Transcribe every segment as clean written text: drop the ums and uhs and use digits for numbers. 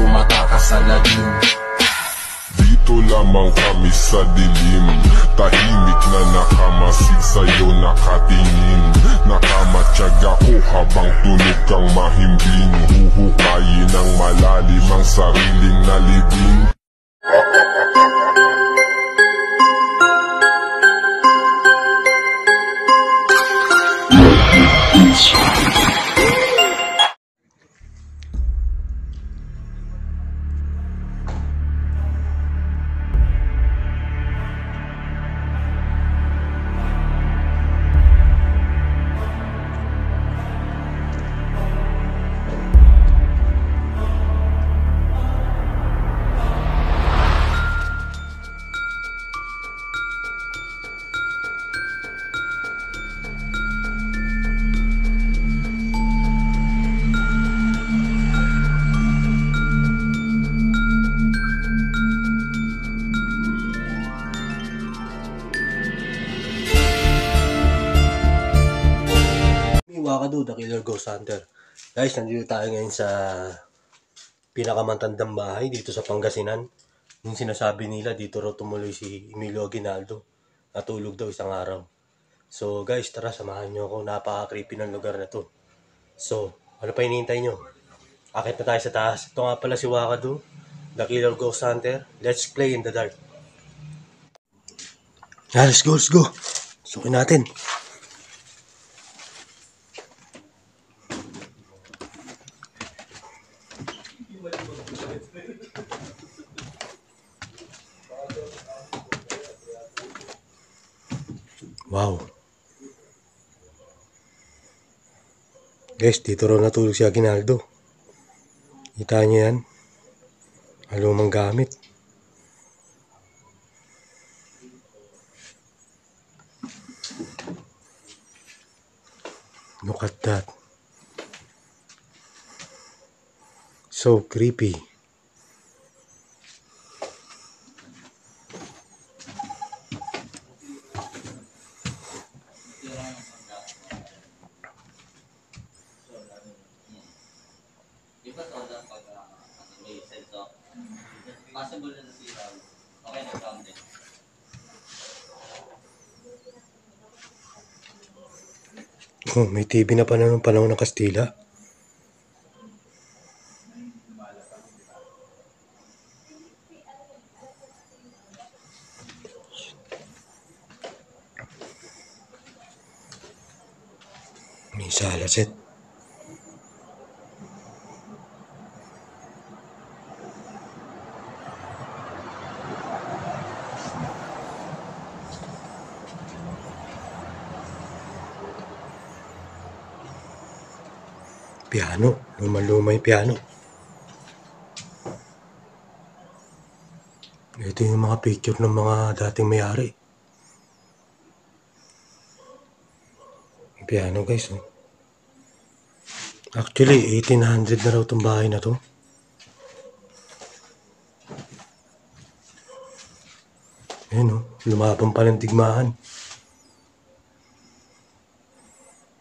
tumatakas sa lagim. Dito lamang kami sa dilim, tahimik na nakamasid sa'yo nakatingin. Nakamatyaga ko habang tunog kang mahimbing, huhukayin ng malalim ang sariling nalibing. Wakadu, The Killer Ghost Hunter. Guys, nandito tayo ngayon sa pinakamantandang bahay dito sa Pangasinan. Yung sinasabi nila, dito raw tumuloy si Emilio Aguinaldo. Natulog daw isang araw. So guys, tara, samahan nyo ako. Napaka-creepy ng lugar na to. So, ano pa hinihintay nyo? Akit na tayo sa taas. Ito nga pala si Wakadu, The Killer Ghost Hunter. Let's play in the dark. Yeah, let's go, let's go. Sukin natin. Wow. Guys, dito raw natulog si Aguinaldo. Kita niyo yan? Alumang gamit. Look at that. So creepy. Possible na nasira. Okay na ground din. Oh, may TV na pa na nung panahon ng Kastila. May sala set. Piano, luma-luma yung piano. Ito yung mga picture ng mga dating may-ari. Piano guys, oh. Actually, 1800 na raw itong bahay na to. Ayan, oh, lumabang pa ng digmaan.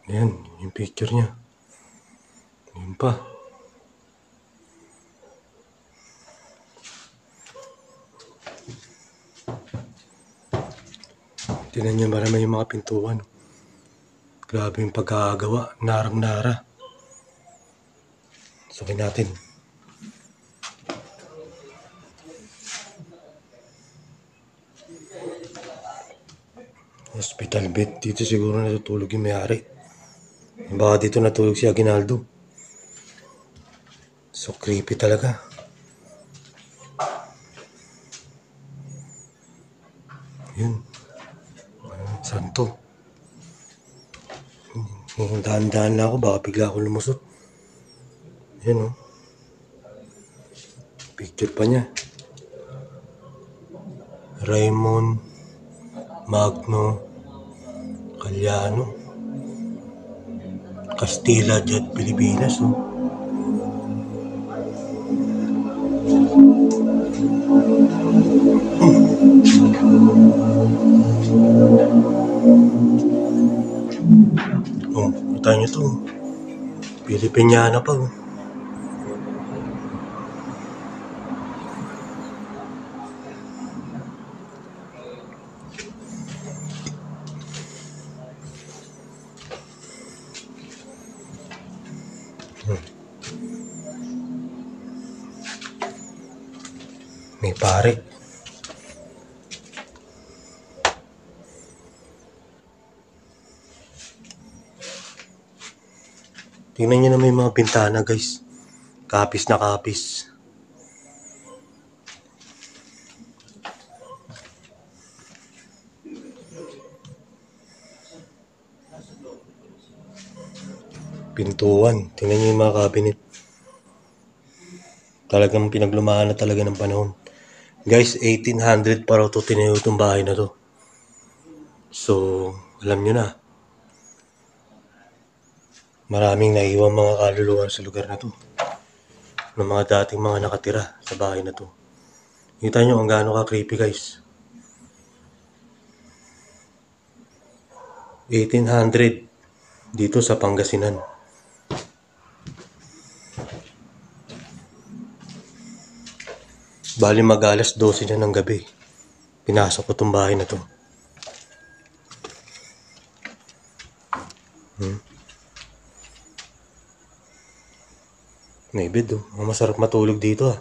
Ayan, yung picture niya. Yun pa. Tignan niyo, marami yung mga pintuan. Grabe yung pagkakagawa. Narang-nara. Sukin natin. Hospital bed. Dito siguro natutulog yung may-ari. Baka dito natulog si Aguinaldo. So creepy talaga. Yun. Saan to? Dahan-dahan lang ako, baka bigla ako lumusot. Yan, oh. Picture pa niya. Raymond Magno Caliano, Castilla Jet, Pilipinas, oh. Oh, kita nyo to. Pilipiniana pa, oh. May pare. Tingnan nyo naman yung mga bintana guys. Kapis na kapis. Pintuan. Tingnan nyo yung mga cabinet. Talagang pinaglumaan na talaga ng panahon. Guys, 1800 para ito tinayo itong bahay na to. So, alam nyo na. Maraming naiwang mga kaluluwa sa lugar na to. Ng mga dating mga nakatira sa bahay na to. Kita nyo kung gaano ka-creepy guys. 1800 dito sa Pangasinan. Bali mag-alas 12 na ng gabi. Pinasok ko itong bahay na to. May bed oh. Masarap matulog dito ah.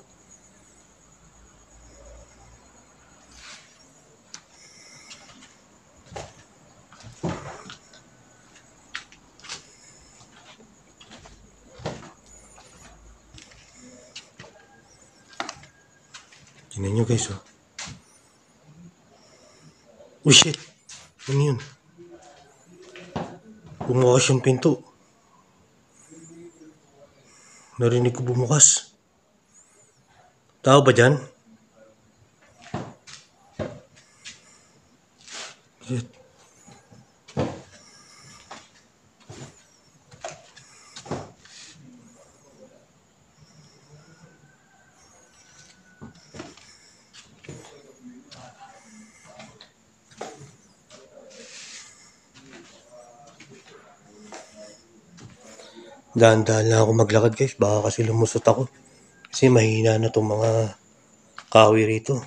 Tingnan nyo guys oh. Oh shit! Ano yun? Bumukas yung pinto. Narinig ko bumukas. Tao ba dyan? Shit. Dahan-dahan lang ako maglakad guys. Baka kasi lumusot ako. Kasi mahina na itong mga kahoy rito.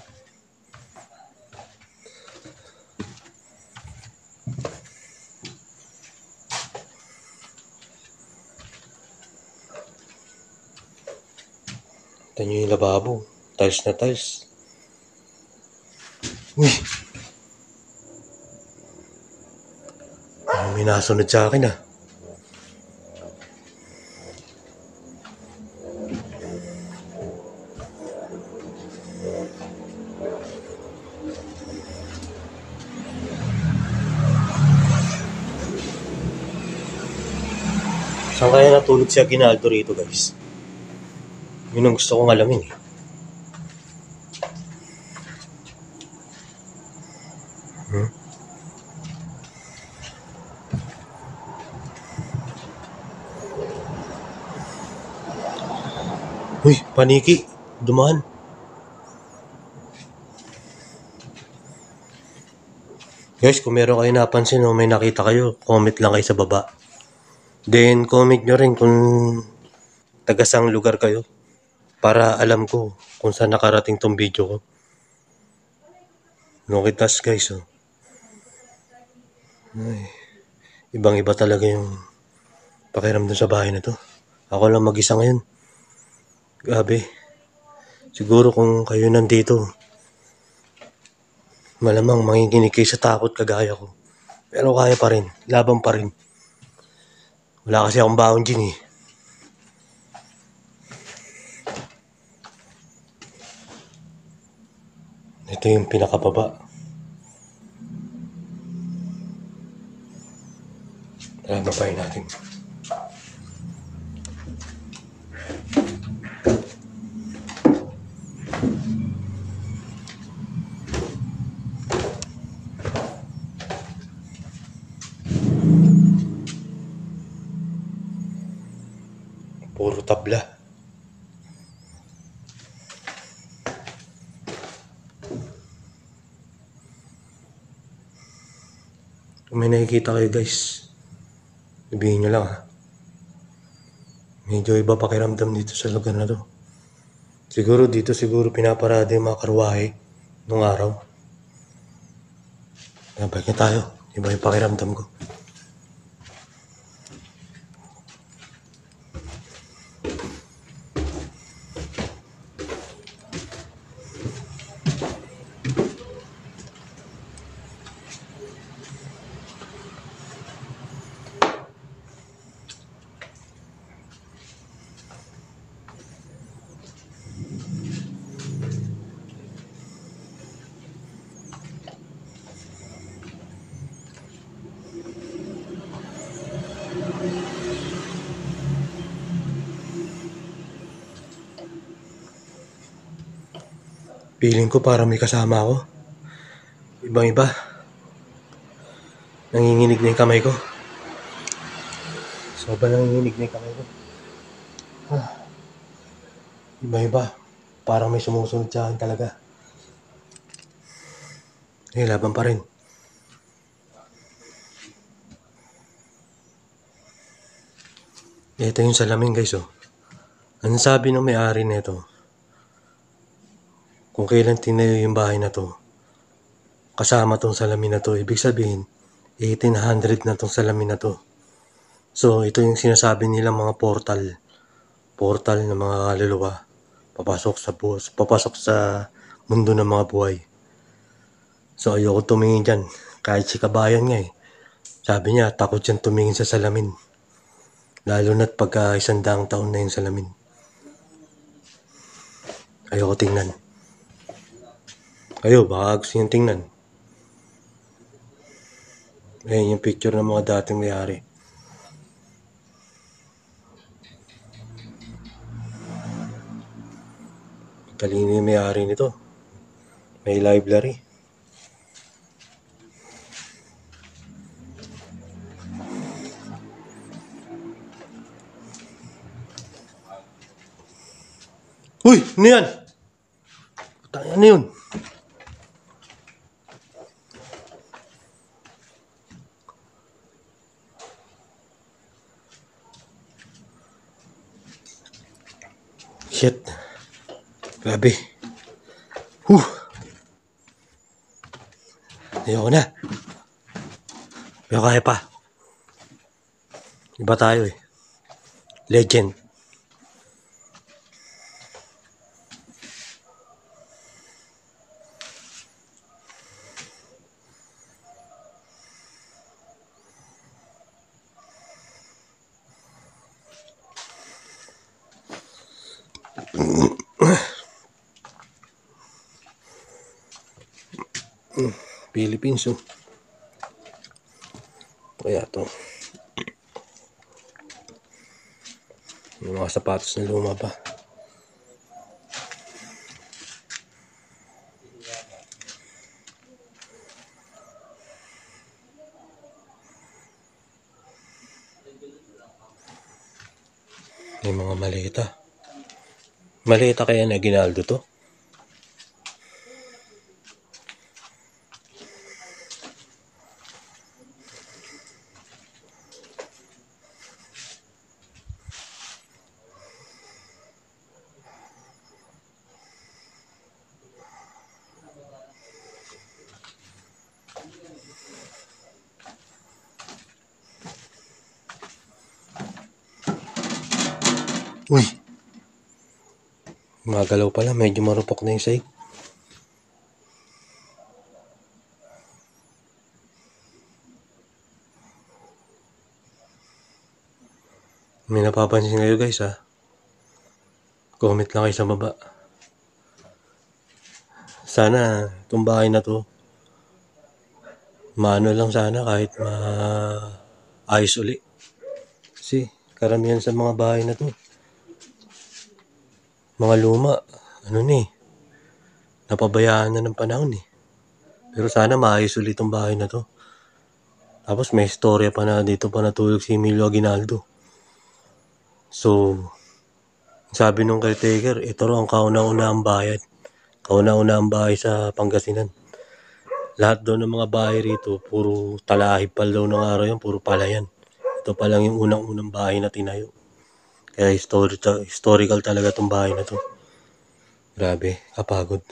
Ito nyo yung lababo. Tiles na tiles. Uy! May nasunod sa akin ah. Saan kaya natulog si Aguinaldo rito guys? Yun ang gusto kong alamin eh. Uy, paniki. Dumaan. Guys, kung meron kayo napansin o may nakita kayo, comment lang kayo sa baba. Then, comment nyo rin kung tagasang lugar kayo para alam ko kung saan nakarating tong video ko. Nokitas guys, oh. Ay, ibang-iba talaga yung pakiramdam sa bahay na to. Ako lang mag-isa ngayon. Grabe. Siguro kung kayo nandito, malamang manginginig kayo sa takot kagaya ko. Pero kaya pa rin. Laban pa rin. Wala kasi akong baon dyan eh. Ito yung pinakababa. Tara, babayin natin. Puro tabla. Kung may nakikita kayo guys, sabihin nyo lang ha. Medyo iba pakiramdam dito sa lugar na to. Siguro dito pinaparada yung mga karwahe nung araw. Balik na tayo. Iba yung pakiramdam ko. Feeling ko para may kasama ako. Ibang iba. Nanginginig na yung kamay ko. Sobrang nanginginig na yung kamay ko. Ibang iba. Parang may sumusunod sa akin talaga. Laban pa rin. Ito yung salamin guys oh. Ang sabi ng may-ari nito, kung kailan tinayo yung bahay na to, kasama tong salamin na to, ibig sabihin 1800 na tong salamin na to. So ito yung sinasabi nila mga portal ng mga kaluluwa papasok sa mundo ng mga buhay. So ayoko tumingin dyan, kahit si kabayan nga sabi niya takot yan tumingin sa salamin, lalo na't pagka 100 taon na yung salamin. Ayoko tingnan. Kayo, baka gusto niyong tingnan. Ayan yung picture ng mga dating may-ari. Talino yung may-ari nito. May library. Uy! Ano yan? Putang ano yun? Shit. Grabe. Ayoko na. Pero kaya pa. Iba tayo Legend. Philippines kaya to yung mga sapatos na luma pa. May mga maleta kaya na Aguinaldo to. Uy! Magalaw pala, medyo marupok na yung sahig. May napapansin kayo guys comment lang kayo sa baba. Sana itong bahay na to maano lang sana, kahit ayos uli. Kasi karamihan sa mga bahay na to mga luma, napabayaan na ng panahon Pero sana maayos ulit itong bahay na to. Tapos may istorya pa na dito pa natulog si Emilio Aguinaldo. So, sabi nung caretaker, ito raw ang kauna-unahang bahay sa Pangasinan. Lahat daw ng mga bahay rito, puro talahib pa daw ng araw yun, puro palayan. Ito pa lang yung unang-unang bahay na tinayo. Kaya historical talaga itong bahay na to. Grabe, kapagod.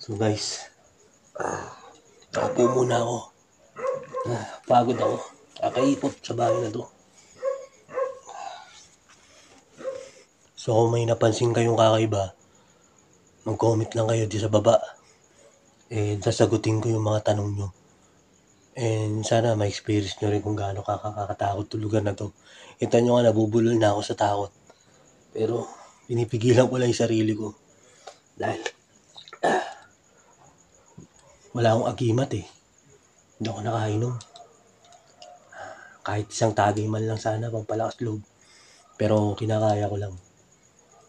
So guys, tapo muna ako. Pagod ako. Kakaikot sa bahay na to. So kung may napansin kayong kakaiba, mag-comment lang kayo di sa baba. Sasagutin ko yung mga tanong nyo. And sana ma-experience nyo rin kung gaano kakakatakot tulugan na to. Kita nyo nga, nabubulol na ako sa takot. Pero pinipigilan ko lang yung sarili ko. Dahil wala akong agimat Hindi ako nakainom. Kahit isang tagay man lang sana, pampalakas loob. Pero kinakaya ko lang.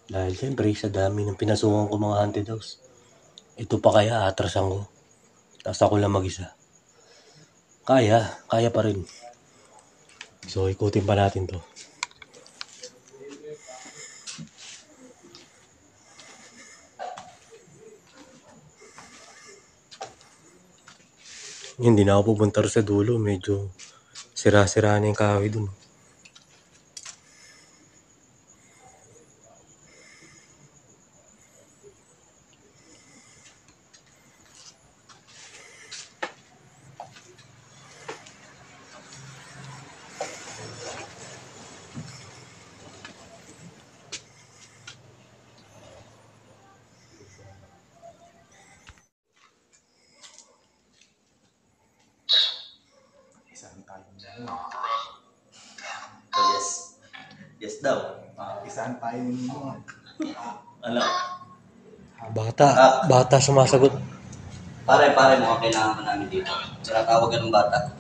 Dahil siyempre sa dami ng pinasukan ko mga haunted house. Ito pa kaya atrasan ko. Tapos ako lang mag-isa. Kaya pa rin. So ikutin pa natin to. Hindi na ako pupunta rin sa dulo. Medyo sira-sira na yung kahoy dun. Yes. Yes daw. Isaan tayo ninyo. Ano? Bata sumasagot. Pare, mga kailangan mo namin dito. Tinatawag ka ng bata.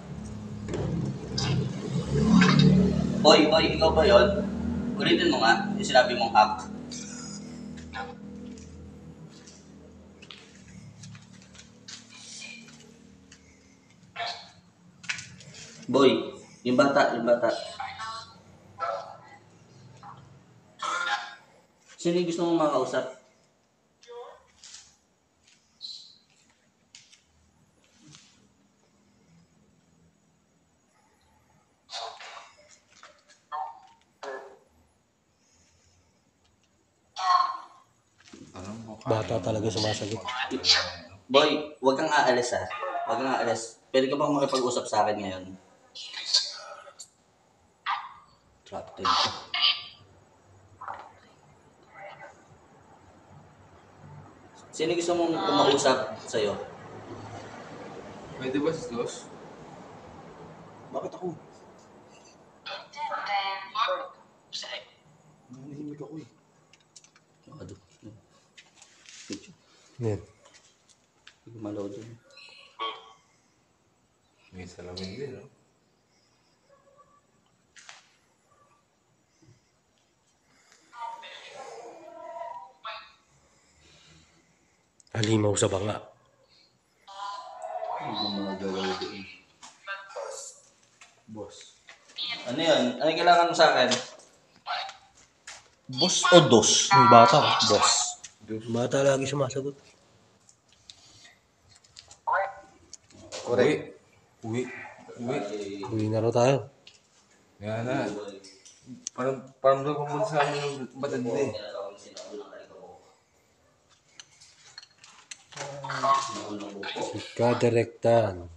Boy, ikaw ba yun? Ulitin mo nga, yung sinabi mong act. Boy, yung bata. Sino yung gusto mong makausap? Bata talaga sumasagot. Boy, huwag kang aalis ha. Huwag kang aalis. Pwede ka bang makipag-usap sa akin ngayon? Trap tape. Sino gusto mong kumausap sa'yo? Pwede ba si Dos? Bakit ako? Nanahimik ako eh. Yan. Gumalaw dun. May salamin din, no? Halimaw sa banga. Gumalaw dun. Boss. Ano yun? Ano yung kailangan mo sa akin? Boss o dos? Yung bata, boss. Bata lagi sumasagot. Correct. Uwi. Uwi na raw tayo. Yan na. Parang daw ka muna sa amin ng batad na eh. Kadirektan.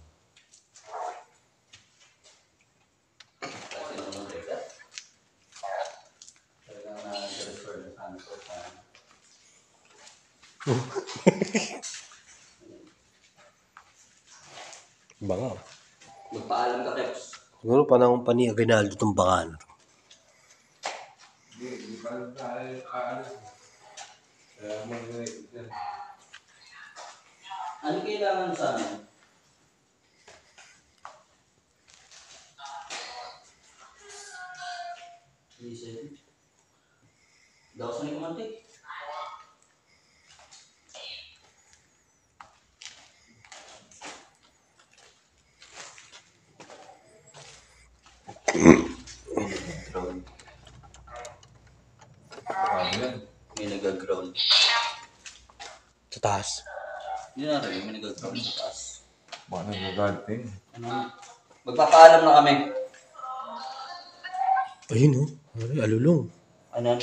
Banga. Magpaalam ka, Keps. Siguro panahon pa ni Aguinaldo itong banga na to. Hindi parang tayo aalis. Kaya mag-wait yan. Ano kailangan mo sa amin? Listen. Daw sa may kumantik. May nag-growl. Sa taas. Yun na rin, may nag-growl sa taas. Baka nagagating. Ano? Magpapaalam na kami. Ayun oh. Ay, alulong. Ano?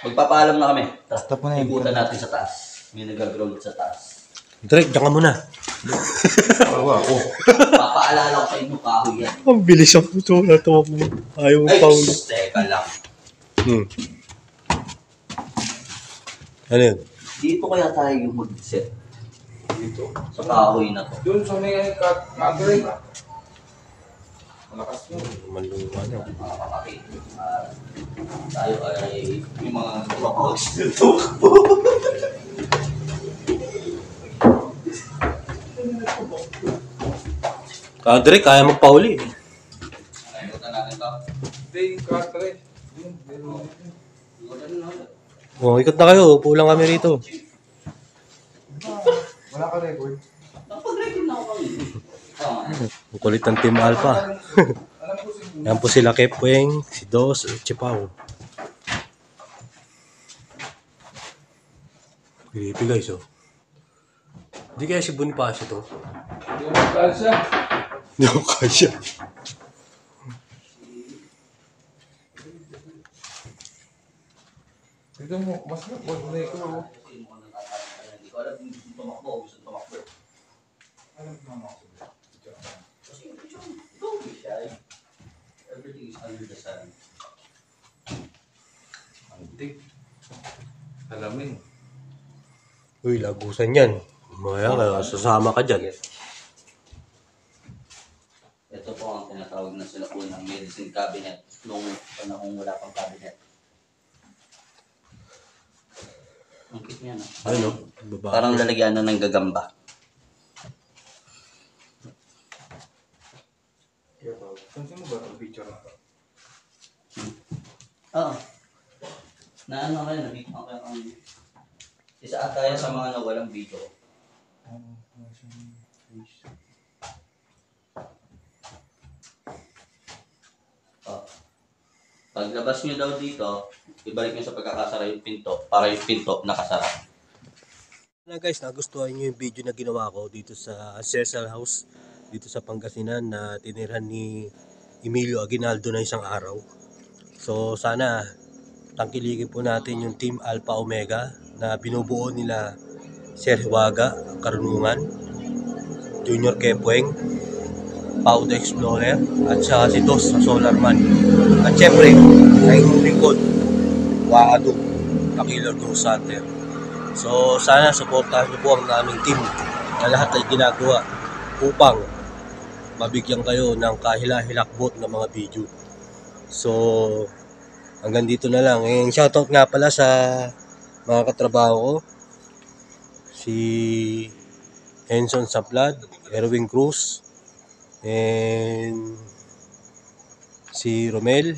Magpapaalam na kami. Tara, Stop mo na yun. ikutan natin sa taas. May nag-growl sa taas. Direk, diyan ka muna. Awa ako. Papaalala ko sa inyo, kahoy yan. Ang bilis ako. Ito, natawag mo. Ayaw mo Ay, pa. teka lang. Ano yun? Dito kaya tayo yung mag-set. Dito. Sa kahoy na to. Doon sa may kagre. Malakas mo. Malungan na. Makakapit. Tayo ay yung mga tumakos dito. Direk, kaya magpauli. Nakalimutan natin to. Hindi, yung kagre. Oh, ikot na kayo. Upo lang kami rito. Wala ka record. Napag-record na ako kanina. Ang kulit ng Team Alpha. Yan po sila Kepweng, si Dos, at si Pao. Creepy guys, oh. Hindi kaya si Bonifacio to? Hindi mo magkasya. Hindi ko kaya. Tignan mo, mas napod na ito. Hindi ko alam kung gusto tumakbo o gusto tumakbo. Don't be shy. Everything is under the sun. Antik. Salamin. Uy, lagusan yan. Maya ka, sasama ka dyan. Ito po ang tinatawag na sila po ng medicine cabinet nung panahong wala pang cabinet. Ang cute niya, no? Ano? Babae. Parang lalagyan na ng gagamba. Pansin mo ba itong picture na ito? Oo. Naano kayo, nakita ko kayo ang... Isa ata yan sa mga nawalang video. Oh. Paglabas nyo daw dito, ibalik nyo sa pagkakasara yung pinto para yung pinto nakasara. Na guys, nagustuhan nyo yung video na ginawa ko dito sa Cecil House dito sa Pangasinan na tinirhan ni Emilio Aguinaldo na isang araw. So sana tangkilikin po natin yung Team Alpha Omega na binubuo nila Sir Hiwaga, Karunungan, Junior Kepweng, Pao the Explorer, at saka si Dos sa Solarman. At syempre, ay lingkod, Waado, Killer Ghost Hunter. So sana supportahan niyo po ang aming team na lahat ay ginagawa upang mabigyan kayo ng kahila-hilakbot na mga video. So hanggang dito na lang. And shoutout nga pala sa mga katrabaho ko. Si Henson Saplad, Erwin Cruz, and si Romel,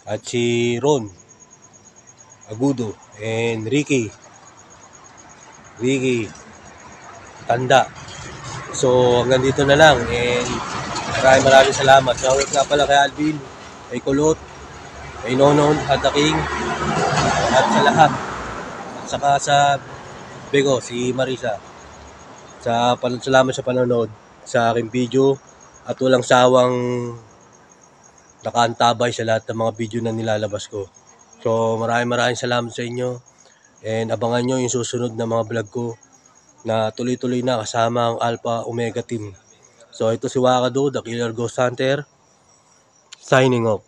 at si Ron Agudo, and Ricky Tanda. So hanggang dito na lang. And maraming salamat. Shoutout nga pala kay Alvin, kay Kulot, kay Nonon, Hadaking, at sa lahat. At saka sa Bego, si Marisa. Salamat sa panonood sa aking video at walang sawang nakaantabay sa lahat ng mga video na nilalabas ko. So maraming salamat sa inyo and abangan nyo yung susunod na mga vlog ko na tuloy-tuloy na kasama ang Alpha Omega team. So ito si Wakado, the Killer Ghost Hunter, signing off.